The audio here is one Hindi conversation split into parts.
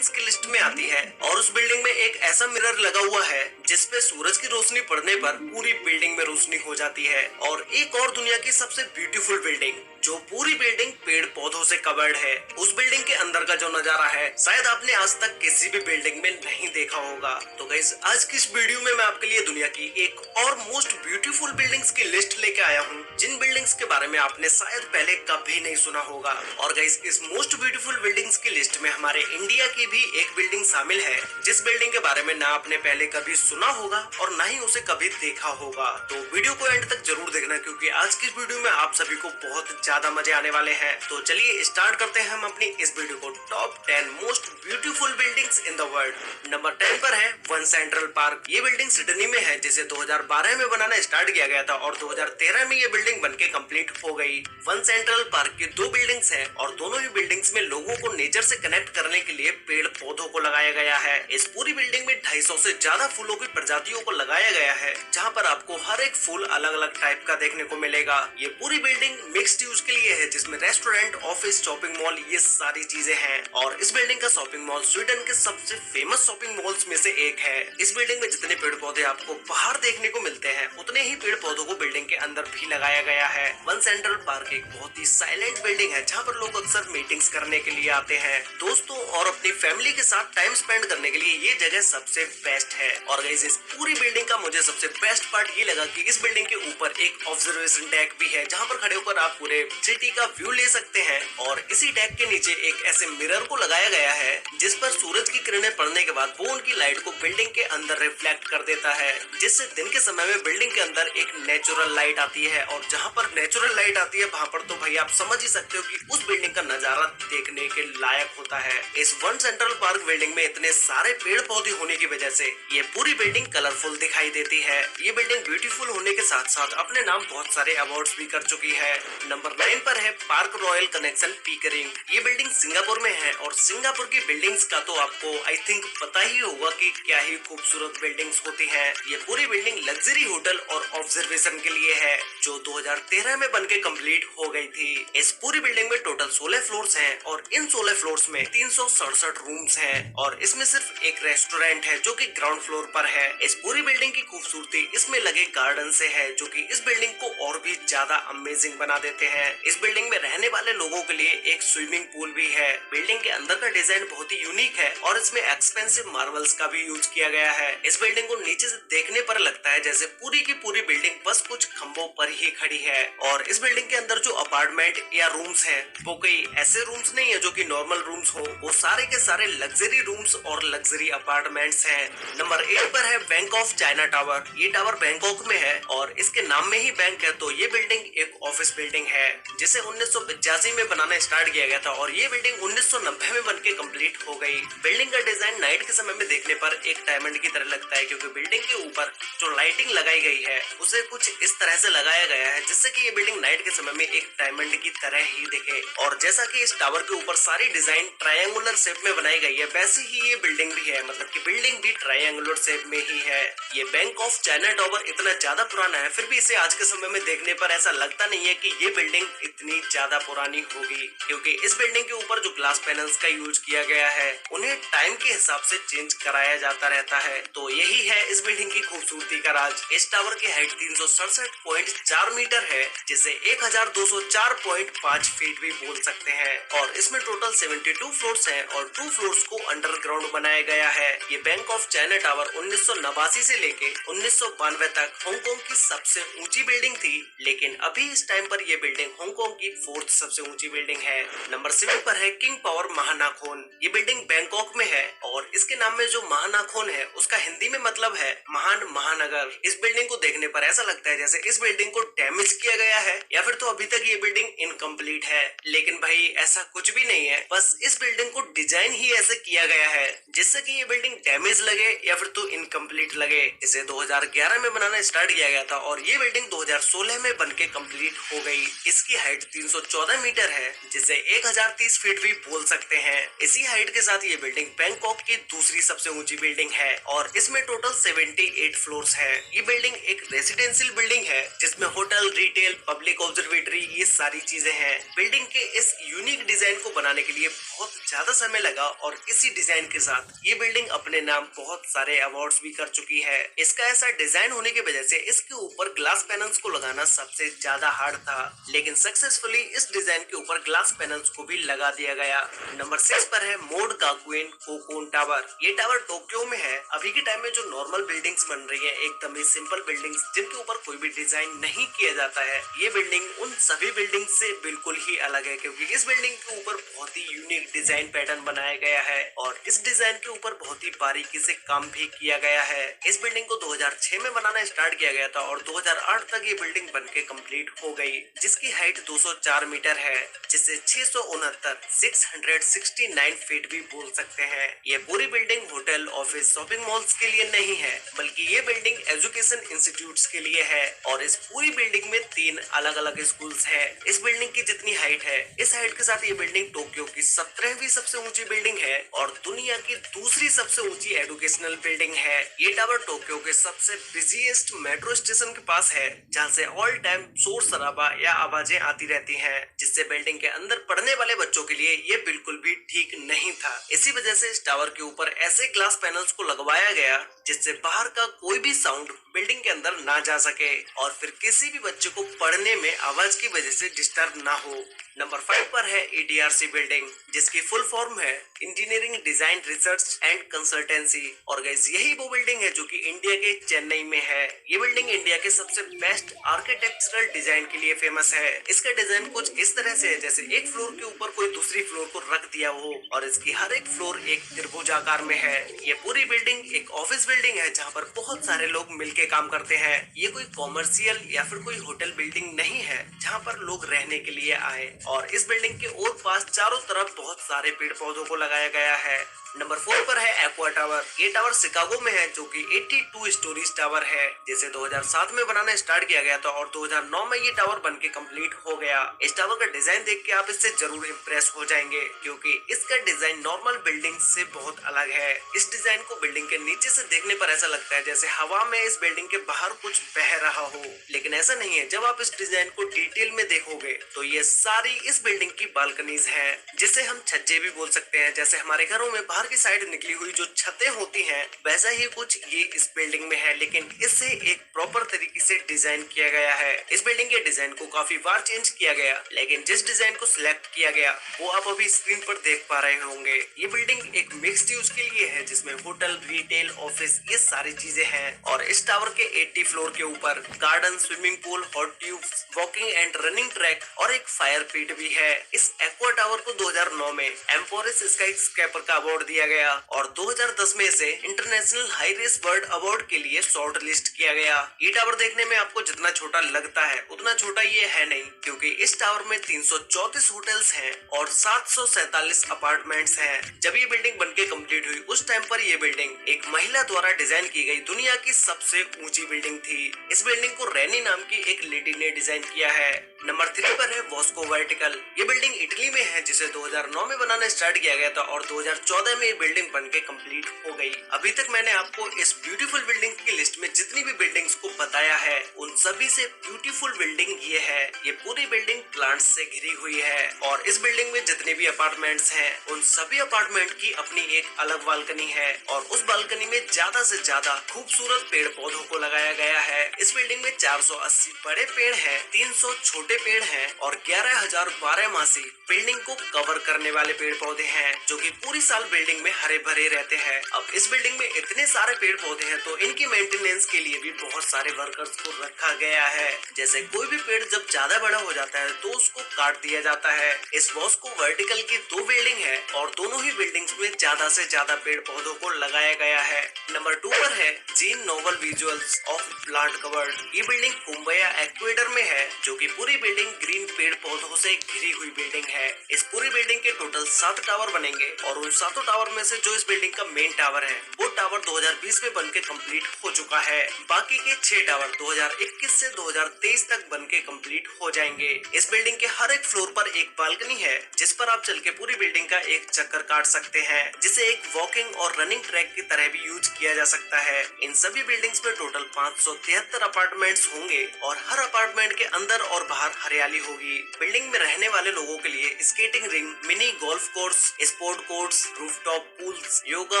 बिल्डिंग्स की लिस्ट में आती है और उस बिल्डिंग में एक ऐसा मिरर लगा हुआ है जिसपे सूरज की रोशनी पड़ने पर पूरी बिल्डिंग में रोशनी हो जाती है। और एक और दुनिया की सबसे ब्यूटीफुल बिल्डिंग, जो पूरी बिल्डिंग पेड़ पौधों से कवर्ड है, उस बिल्डिंग के अंदर का जो नजारा है शायद आपने आज तक किसी भी बिल्डिंग में नहीं देखा होगा। तो गाइस, आज की इस वीडियो में मैं आपके लिए दुनिया की एक और मोस्ट ब्यूटीफुल बिल्डिंग्स की लिस्ट लेके आया हूँ, जिन बिल्डिंग्स के बारे में आपने शायद पहले कभी नहीं सुना होगा। और गाइस, इस मोस्ट ब्यूटीफुल बिल्डिंग्स की लिस्ट में हमारे इंडिया की भी एक बिल्डिंग शामिल है, जिस बिल्डिंग के बारे में ना आपने पहले कभी सुना होगा और ना ही उसे कभी देखा होगा। तो वीडियो को एंड तक जरूर देखना, क्योंकि आज की वीडियो में आप सभी को बहुत ज्यादा मजे आने वाले हैं। तो चलिए स्टार्ट करते हैं हम अपनी इस वीडियो को। Top 10 most beautiful buildings in the world. Number 10 पर है वन सेंट्रल पार्क। ये बिल्डिंग सिडनी में है, जिसे 2012 में बनाना स्टार्ट किया गया था और 2013 में ये बिल्डिंग बनके कंप्लीट हो गई। वन सेंट्रल पार्क की दो बिल्डिंग्स हैं और दोनों ही बिल्डिंग्स में लोगों को नेचर से कनेक्ट करने के लिए पेड़ पौधों को लगाया गया है। इस पूरी बिल्डिंग में 250 से ज्यादा फूलों की प्रजातियों को लगाया गया है, जहाँ पर आपको हर एक फूल अलग अलग टाइप का देखने को मिलेगा। ये पूरी बिल्डिंग मिक्स्ड यूज के लिए है, जिसमें रेस्टोरेंट, ऑफिस, शॉपिंग मॉल, ये सारी चीजें हैं। और इस बिल्डिंग का शॉपिंग मॉल स्वीडन के सबसे फेमस शॉपिंग मॉल्स में से एक है। इस बिल्डिंग में जितने पेड़ पौधे आपको बाहर देखने को मिलते हैं, उतने ही पेड़ पौधों को बिल्डिंग के अंदर भी लगाया गया है। वन सेंट्रल पार्क एक बहुत ही साइलेंट बिल्डिंग है, जहाँ पर लोग अक्सर मीटिंग्स करने के लिए आते हैं। दोस्तों और अपनी फैमिली के साथ टाइम स्पेंड करने के लिए ये जगह सबसे बेस्ट है। और गाइस, इस पूरी बिल्डिंग का मुझे सबसे बेस्ट पार्ट ये लगा कि इस बिल्डिंग के ऊपर एक ऑब्जर्वेशन डेक भी है, जहाँ पर खड़े होकर आप पूरे सिटी का व्यू ले सकते हैं। और इसी डेक के नीचे एक ऐसे मिरर को लगाया गया है, जिस पर सूरज की किरणें पड़ने के बाद वो उनकी लाइट को बिल्डिंग के अंदर रिफ्लेक्ट कर देता है, जिससे दिन के समय में बिल्डिंग के अंदर एक नेचुरल लाइट आती है। और जहाँ पर नेचुरल लाइट आती है, वहाँ पर तो भाई आप समझ ही सकते हो कि उस बिल्डिंग का नजारा देखने के लायक होता है। इस वन सेंट्रल पार्क बिल्डिंग में इतने सारे पेड़ पौधे होने की वजह से ये पूरी बिल्डिंग कलरफुल दिखाई देती है। ये बिल्डिंग ब्यूटीफुल होने के साथ साथ अपने नाम बहुत सारे अवार्ड्स भी कर चुकी है। नंबर 9 पर है पार्क रॉयल कनेक्शन पीकरिंग। ये बिल्डिंग सिंगापुर में है और सिंगापुर की बिल्डिंग्स का तो आपको आई थिंक पता ही होगा कि क्या ही खूबसूरत बिल्डिंग्स होती हैं। ये पूरी बिल्डिंग लग्जरी होटल और ऑब्जर्वेशन के लिए है, जो 2013 में बनके कंप्लीट हो गई थी। इस पूरी बिल्डिंग में टोटल 16 फ्लोर्स हैं और इन 16 फ्लोर्स में 367 रूम्स हैं और इसमें सिर्फ एक रेस्टोरेंट है, जो कि ग्राउंड फ्लोर पर है। इस पूरी बिल्डिंग की खूबसूरती इसमें लगे गार्डन से है, जो कि इस बिल्डिंग को और भी ज्यादा अमेजिंग बना देते हैं। इस बिल्डिंग में रहने वाले लोगों के लिए एक स्विमिंग पूल भी है। बिल्डिंग के अंदर का डिजाइन बहुत ही यूनिक है और इसमें एक्सपेंसिव मार्बल्स का भी यूज किया गया है। इस बिल्डिंग को नीचे से देखने पर लगता है जैसे पूरी की पूरी बिल्डिंग बस कुछ खंभों पर ही खड़ी है। और इस बिल्डिंग के अंदर जो अपार्टमेंट या रूम्स हैं, वो कोई ऐसे रूम्स नहीं है जो कि नॉर्मल रूम्स हो, वो सारे के सारे लग्जरी रूम्स और लग्जरी अपार्टमेंट्स हैं। नंबर 8 पर है बैंक ऑफ चाइना टावर। ये टावर बैंकॉक में है और इसके नाम में ही बैंक है, तो ये बिल्डिंग एक ऑफिस बिल्डिंग है, जिसे 1985 में बनाना स्टार्ट किया गया था और ये बिल्डिंग 1990 में बनके कंप्लीट हो गई। बिल्डिंग का डिजाइन नाइट के समय में देखने पर एक डायमंड की तरह लगता है, क्योंकि बिल्डिंग के ऊपर जो लाइटिंग लगाई गई है उसे कुछ इस तरह से लगाया गया है, जिससे कि ये बिल्डिंग नाइट के समय में एक डायमंड की तरह ही दिखे। और जैसा कि इस टावर के ऊपर सारी डिजाइन ट्रायंगुलर शेप में बनाई गई है, वैसे ही ये बिल्डिंग भी है, मतलब कि बिल्डिंग भी ट्रायंगुलर शेप में ही है। ये बैंक ऑफ चाइना टावर इतना ज्यादा पुराना है, फिर भी इसे आज के समय में देखने पर ऐसा लगता नहीं है कि ये बिल्डिंग इतनी ज्यादा पुरानी होगी, क्योंकि इस बिल्डिंग के ऊपर जो ग्लास पैनल्स का यूज किया गया है, उन्हें टाइम के हिसाब से चेंज कराया जाता रहता है। तो यही है इस बिल्डिंग की खूबसूरती का राज। इस टावर की हाइट 367.4 मीटर है, जिसे 1204.5 फीट भी बोल सकते हैं। और इसमें टोटल 72 फ्लोर्स हैं और 2 फ्लोर्स को अंडरग्राउंड बनाया गया है। ये बैंक ऑफ चाइना टावर 1989 से लेके 1992 तक हांगकांग की सबसे ऊंची बिल्डिंग थी, लेकिन अभी इस टाइम पर ये बिल्डिंग हांगकांग की 4th सबसे ऊंची बिल्डिंग है। नंबर 7 पर है किंग पावर महानाखोन। ये बिल्डिंग बैंकॉक में है और इसके नाम में जो महानाखोन है, उसका हिंदी में मतलब है महान महानगर। इस बिल्डिंग को देखने पर ऐसा लगता है जैसे इस बिल्डिंग को डैमेज किया गया है, या फिर तो अभी तक ये बिल्डिंग इनकम्प्लीट है। लेकिन भाई ऐसा कुछ भी नहीं है, बस इस बिल्डिंग को डिजाइन ही ऐसे किया गया है जिससे कि ये बिल्डिंग डैमेज लगे या फिर तो इनकम्प्लीट लगे। इसे 2011 में बनाना स्टार्ट किया गया था और ये बिल्डिंग 2016 में बनके कंप्लीट हो गई। इस जिसकी हाइट 314 मीटर है, जिसे 1030 फीट भी बोल सकते हैं। इसी हाइट के साथ ये बिल्डिंग बैंकॉक की दूसरी सबसे ऊंची बिल्डिंग है और इसमें टोटल 78 फ्लोर्स है। ये बिल्डिंग एक रेसिडेंशियल बिल्डिंग है जिसमें होटल, रिटेल, पब्लिक ऑब्जर्वेटरी ये सारी चीजें हैं। बिल्डिंग के इस यूनिक डिजाइन को बनाने के लिए बहुत ज्यादा समय लगा और इसी डिजाइन के साथ ये बिल्डिंग अपने नाम बहुत सारे अवार्ड्स भी कर चुकी है। इसका ऐसा डिजाइन होने की वजह से इसके ऊपर ग्लास पैनल्स को लगाना सबसे ज्यादा हार्ड था, लेकिन सक्सेसफुली इस डिजाइन के ऊपर ग्लास पैनल्स को भी लगा दिया गया। नंबर 6 पर है मोड गाकुइन कोकोन टावर। ये टावर टोक्यो में है। अभी के टाइम में जो नॉर्मल बिल्डिंग्स बन रही है, एकदम ही सिंपल बिल्डिंग्स जिनके ऊपर कोई भी डिजाइन नहीं किया जाता है, ये बिल्डिंग उन सभी बिल्डिंग से बिल्कुल ही अलग है, क्योंकि इस बिल्डिंग के ऊपर बहुत ही यूनिक डिजाइन पैटर्न बनाया गया है और इस डिजाइन के ऊपर बहुत ही बारीकी से काम भी किया गया है। इस बिल्डिंग को 2006 में बनाना स्टार्ट किया गया था और 2008 तक ये बिल्डिंग बनके कंप्लीट हो गई, जिसकी हाइट 204 मीटर है, जिसे 669 फीट भी बोल सकते हैं। ये पूरी building hotel, office, shopping malls के लिए नहीं है, बल्कि ये बिल्डिंग एजुकेशन इंस्टीट्यूट्स के लिए है और इस पूरी बिल्डिंग में 3 अलग अलग स्कूल्स है। इस बिल्डिंग की जितनी हाइट है, इस हाइट के साथ ये बिल्डिंग टोक्यो की 17वीं सबसे ऊंची बिल्डिंग है और दुनिया की दूसरी सबसे ऊंची एजुकेशनल बिल्डिंग है। ये टावर टोक्यो के सबसे बिजीएस्ट मेट्रो स्टेशन के पास है, जहाँ से ऑल टाइम शोर शराबा या आवाजें आती रहती हैं, जिससे बिल्डिंग के अंदर पढ़ने वाले बच्चों के लिए ये बिल्कुल भी ठीक नहीं था। इसी वजह से इस टावर के ऊपर ऐसे ग्लास पैनल्स को लगवाया गया जिससे बाहर का कोई भी साउंड बिल्डिंग के अंदर ना जा सके और फिर किसी भी बच्चे को पढ़ने में आवाज की वजह से डिस्टर्ब ना हो। नंबर 5 पर है EDRC बिल्डिंग, जिसकी फुल फॉर्म है engineering design research and consultancy. और गाइस, यही वो बिल्डिंग है जो कि इंडिया के चेन्नई में है। ये बिल्डिंग इंडिया के सबसे बेस्ट आर्किटेक्चरल डिजाइन के लिए फेमस है। इसका डिजाइन कुछ इस तरह से है जैसे एक फ्लोर के ऊपर कोई दूसरी फ्लोर को रख दिया हो और इसकी हर एक फ्लोर एक त्रिभुजाकार में है। ये पूरी बिल्डिंग एक ऑफिस बिल्डिंग है जहाँ पर बहुत सारे लोग मिलके काम करते हैं। ये कोई कॉमर्शियल या फिर कोई होटल बिल्डिंग नहीं है जहाँ पर लोग रहने के लिए आए। और इस बिल्डिंग के और पास चारों तरफ बहुत सारे पेड़ पौधों को लगाया गया है। नंबर 4 पर है एक्वा टावर। ये टावर शिकागो में है जो कि 82 स्टोरीज टावर है, जिसे 2007 में बनाना स्टार्ट किया गया था और 2009 में ये टावर बनके कंप्लीट हो गया। इस टावर का डिजाइन देख के आप इससे जरूर इम्प्रेस हो जाएंगे, क्योंकि इसका डिजाइन नॉर्मल बिल्डिंग से बहुत अलग है। इस डिजाइन को बिल्डिंग के नीचे से देखने पर ऐसा लगता है जैसे हवा में इस बिल्डिंग के बाहर कुछ बह रहा हो, लेकिन ऐसा नहीं है। जब आप इस डिजाइन को डिटेल में देखोगे तो ये सारी इस बिल्डिंग की बालकनीज है, जिसे हम छज्जे भी बोल सकते हैं। जैसे हमारे घरों में बाहर की साइड निकली हुई जो छतें होती हैं, वैसा ही कुछ ये इस बिल्डिंग में है, लेकिन इसे एक प्रॉपर तरीके से डिजाइन किया गया है। इस बिल्डिंग के डिजाइन को काफी बार चेंज किया गया, लेकिन जिस डिजाइन को सिलेक्ट किया गया वो आप अभी स्क्रीन पर देख पा रहे होंगे। ये बिल्डिंग एक मिक्स्ड यूज के लिए है, जिसमें होटल, रिटेल, ऑफिस ये सारी चीजें हैं। और इस टावर के 80 फ्लोर के ऊपर garden, swimming pool, hot tube, walking and running track और एक फायर पिट भी है। इस एक्वा टावर को 2009 में एम्पोरस स्काई स्क्रैपर का अवार्ड दिया गया और 2010 में इसे international high rise bird award के लिए शॉर्ट लिस्ट किया गया। ये टावर देखने में आपको जितना छोटा लगता है उतना छोटा ये है नहीं, क्योंकि इस टावर में 334 होटल्स हैं और 747 अपार्टमेंट्स हैं। जब ये बिल्डिंग बनके कंप्लीट हुई उस टाइम पर ये बिल्डिंग एक महिला द्वारा डिजाइन की गई दुनिया की सबसे ऊंची बिल्डिंग थी। इस बिल्डिंग को रैनी नाम की एक लेडी ने डिजाइन किया है। नंबर 3 पर है वॉस्को वर्टिकल। ये बिल्डिंग इटली में है, जिसे 2009 में बनाना स्टार्ट किया गया था और 2014 में ये बिल्डिंग बनके कंप्लीट हो गई। अभी तक मैंने आपको इस ब्यूटीफुल बिल्डिंग की लिस्ट में जितनी भी बिल्डिंग्स को बताया है, उन सभी से ब्यूटीफुल बिल्डिंग ये है। ये पूरी बिल्डिंग प्लांट्स से घिरी हुई है और इस बिल्डिंग में जितने भी अपार्टमेंट्स हैं, उन सभी अपार्टमेंट की अपनी एक अलग बालकनी है और उस बालकनी में ज्यादा से ज्यादा खूबसूरत पेड़ पौधों को लगाया गया है। इस बिल्डिंग में 480 बड़े पेड़ हैं, 300 छोटे पेड़ हैं और 11,000 12मासी बिल्डिंग को कवर करने वाले पेड़ पौधे हैं, जो कि पूरी साल बिल्डिंग में हरे भरे रहते हैं। अब इस बिल्डिंग में इतने सारे पेड़ पौधे हैं तो इनकी मेंटेनेंस के लिए भी बहुत सारे वर्कर्स को रखा गया है। जैसे कोई भी पेड़ जब ज्यादा बड़ा हो जाता है तो उसको काट दिया जाता है। इस वॉस्को वर्टिकल की 2 बिल्डिंग है और दोनों ही बिल्डिंग्स में ज्यादा से ज्यादा पेड़ पौधों को लगाया गया है। नंबर 2 पर है Jean Nouvel visuals of plant covered. ये बिल्डिंग कुंबया एक्वेडर में है, जो कि पूरी बिल्डिंग ग्रीन पेड़ पौधों से घिरी हुई बिल्डिंग है। इस पूरी बिल्डिंग के टोटल 7 टावर बनेंगे और उन 7 टावर में से जो इस बिल्डिंग का मेन टावर है वो टावर 2020 में बनके कंप्लीट हो चुका है। बाकी के 6 टावर 2021 से 2023 तक बनके कंप्लीट हो हो जाएंगे। इस बिल्डिंग के हर एक फ्लोर पर एक बालकनी है जिस पर आप चल के पूरी बिल्डिंग का एक चक्कर काट सकते हैं, जिसे एक वॉकिंग और रनिंग ट्रैक की तरह भी यूज किया जा सकता है। इन सभी बिल्डिंग्स में टोटल 573 अपार्टमेंट्स होंगे और हर अपार्टमेंट के अंदर और बाहर हरियाली होगी। बिल्डिंग में रहने वाले लोगों के लिए skating ring, mini golf course, sport courts, rooftop pools, yoga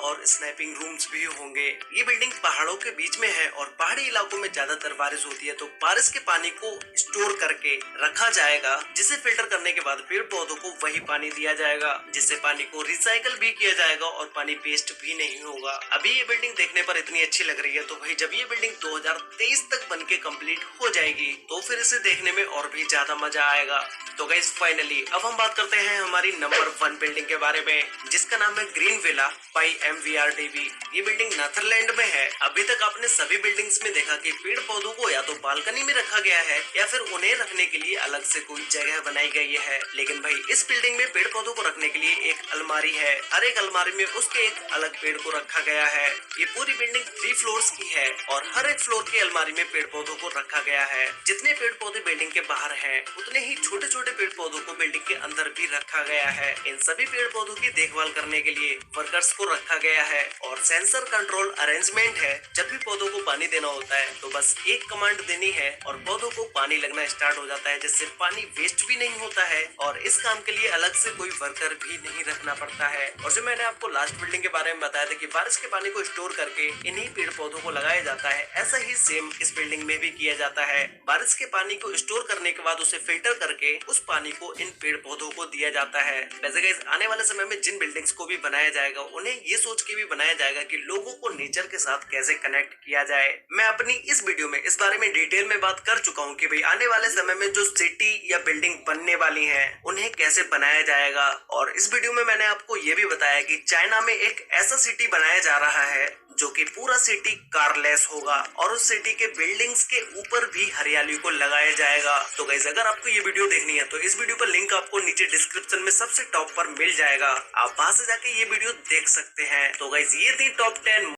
और स्नैपिंग रूम्स भी होंगे। ये बिल्डिंग पहाड़ों के बीच में है और पहाड़ी इलाकों में ज्यादातर बारिश होती है, तो बारिश के पानी को स्टोर करके रखा जाएगा, जिसे फिल्टर करने के बाद पेड़ पौधों को वही पानी दिया जाएगा, जिससे पानी को रिसाइकल भी किया जाएगा और पानी वेस्ट भी नहीं होगा। अभी ये बिल्डिंग देखने पर इतनी अच्छी लग रही है, तो भाई जब ये बिल्डिंग 2023 तक बनके कंप्लीट हो जाएगी तो फिर इसे देखने में और भी ज्यादा मजा आएगा। तो गाइस फाइनली अब हम बात करते हैं हमारी नंबर 1 बिल्डिंग के बारे में, जिसका नाम है ग्रीन विला बाय MVRDV। ये बिल्डिंग नेदरलैंड में है। अभी तक आपने सभी बिल्डिंग्स में देखा कि पेड़ पौधों को या तो बालकनी में रखा गया है या फिर उन्हें रखने के लिए अलग से कोई जगह बनाई गई है, लेकिन भाई इस बिल्डिंग में पेड़ पौधों को रखने के लिए एक अलमारी है। हर एक अलमारी में उसके एक अलग पेड़ को रखा गया है। ये पूरी बिल्डिंग 3 फ्लोर्स की है और हर एक फ्लोर की अलमारी में पेड़ पौधों को रखा गया है। जितने पेड़ पौधे बिल्डिंग के बाहर हैं, उतने ही छोटे छोटे पेड़ पौधों को बिल्डिंग के अंदर भी रखा गया है। इन सभी पेड़ पौधों की देखभाल करने के लिए वर्कर्स को रखा गया है और सेंसर कंट्रोल अरेंजमेंट है। जब भी पौधों को पानी देना होता है तो बस एक कमांड देनी है और पौधों को पानी लगना स्टार्ट हो जाता है, जिससे पानी वेस्ट भी नहीं होता है और इस काम के लिए अलग से कोई वर्कर भी नहीं रखना पड़ता है। और जो मैंने आपको लास्ट बिल्डिंग के बारे में बताया था कि बारिश के पानी को स्टोर करके इन्हीं पेड़ पौधों को लगाया जाता है, ऐसा ही सेम इस बिल्डिंग में भी किया जाता है। बारिश के पानी को स्टोर करने के बाद उसे फिल्टर करके उस पानी को इन पेड़ पौधों को दिया जाता है। वैसे गाइस आने वाले समय में जिन बिल्डिंग्स को भी बनाया जाएगा उन्हें ये सोच के भी बनाया जाएगा कि लोगों को नेचर के साथ कैसे कनेक्ट किया जाए। मैं अपनी इस वीडियो में इस बारे में डिटेल में बात कर चुका हूँ कि भाई आने वाले समय में जो सिटी या बिल्डिंग बनने वाली है उन्हें कैसे बनाया जाएगा। और इस वीडियो में मैंने आपको ये भी बताया कि चाइना में एक ऐसा सिटी बनाया जा रहा है जो कि पूरा सिटी कारलेस होगा और उस सिटी के बिल्डिंग्स के ऊपर भी हरियाली को लगाया जाएगा। तो गाइस अगर आपको ये वीडियो देखनी है तो इस वीडियो का लिंक आपको नीचे डिस्क्रिप्शन में सबसे टॉप पर मिल जाएगा, आप वहां से जाके ये वीडियो देख सकते हैं। तो गाइस ये थी टॉप 10